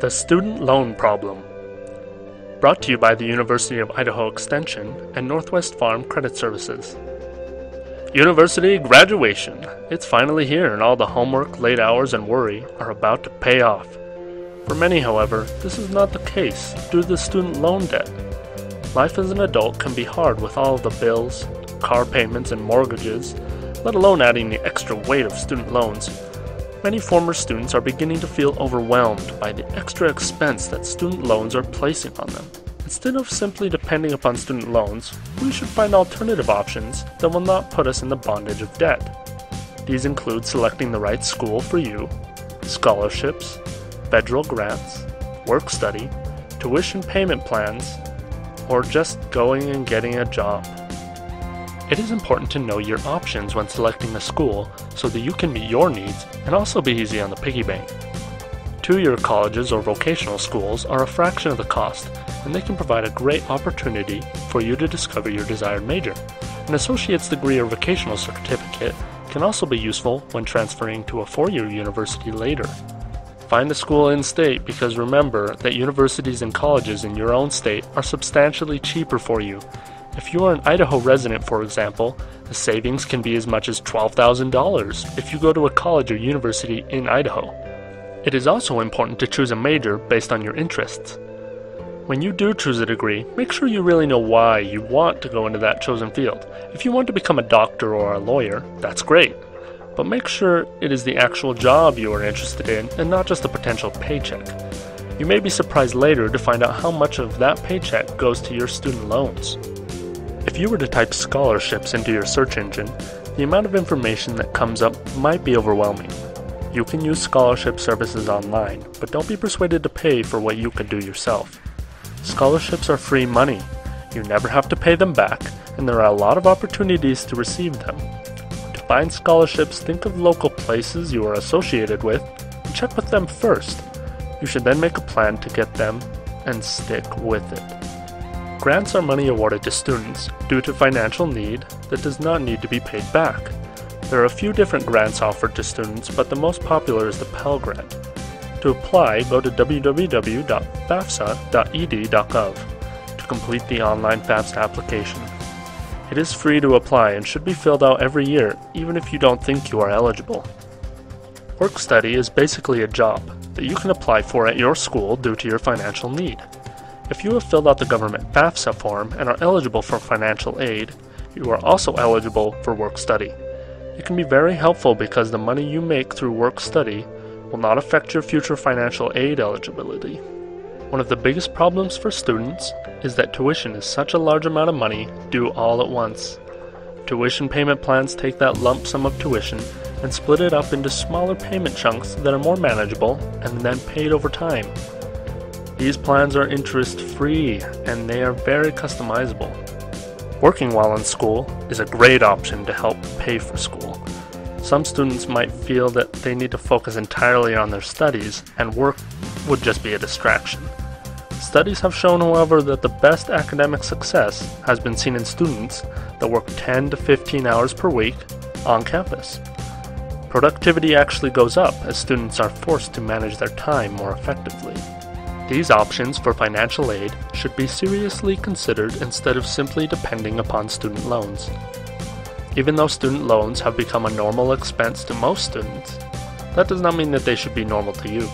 The Student Loan Problem. Brought to you by the University of Idaho Extension and Northwest Farm Credit Services. University graduation. It's finally here, and all the homework, late hours, and worry are about to pay off. For many, however, this is not the case due to the student loan debt. Life as an adult can be hard with all of the bills, car payments, and mortgages, let alone adding the extra weight of student loans. Many former students are beginning to feel overwhelmed by the extra expense that student loans are placing on them. Instead of simply depending upon student loans, we should find alternative options that will not put us in the bondage of debt. These include selecting the right school for you, scholarships, federal grants, work study, tuition payment plans, or just going and getting a job. It is important to know your options when selecting a school so that you can meet your needs and also be easy on the piggy bank. Two-year colleges or vocational schools are a fraction of the cost, and they can provide a great opportunity for you to discover your desired major. An associate's degree or vocational certificate can also be useful when transferring to a four-year university later. Find a school in-state because remember that universities and colleges in your own state are substantially cheaper for you. If you are an Idaho resident, for example, the savings can be as much as $12,000 if you go to a college or university in Idaho. It is also important to choose a major based on your interests. When you do choose a degree, make sure you really know why you want to go into that chosen field. If you want to become a doctor or a lawyer, that's great. But make sure it is the actual job you are interested in and not just a potential paycheck. You may be surprised later to find out how much of that paycheck goes to your student loans. If you were to type scholarships into your search engine, the amount of information that comes up might be overwhelming. You can use scholarship services online, but don't be persuaded to pay for what you could do yourself. Scholarships are free money. You never have to pay them back, and there are a lot of opportunities to receive them. To find scholarships, think of local places you are associated with and check with them first. You should then make a plan to get them and stick with it. Grants are money awarded to students due to financial need that does not need to be paid back. There are a few different grants offered to students, but the most popular is the Pell Grant. To apply, go to www.fafsa.ed.gov to complete the online FAFSA application. It is free to apply and should be filled out every year, even if you don't think you are eligible. Work study is basically a job that you can apply for at your school due to your financial need. If you have filled out the government FAFSA form and are eligible for financial aid, you are also eligible for work study. It can be very helpful because the money you make through work study will not affect your future financial aid eligibility. One of the biggest problems for students is that tuition is such a large amount of money due all at once. Tuition payment plans take that lump sum of tuition and split it up into smaller payment chunks that are more manageable and then paid over time. These plans are interest-free and they are very customizable. Working while in school is a great option to help pay for school. Some students might feel that they need to focus entirely on their studies and work would just be a distraction. Studies have shown, however, that the best academic success has been seen in students that work 10 to 15 hours per week on campus. Productivity actually goes up as students are forced to manage their time more effectively. These options for financial aid should be seriously considered instead of simply depending upon student loans. Even though student loans have become a normal expense to most students, that does not mean that they should be normal to you.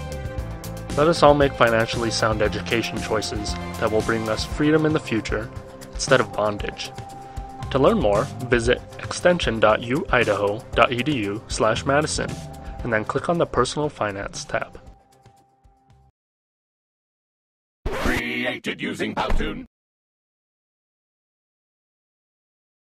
Let us all make financially sound education choices that will bring us freedom in the future instead of bondage. To learn more, visit extension.uidaho.edu/Madison and then click on the Personal Finance tab. Created using Powtoon.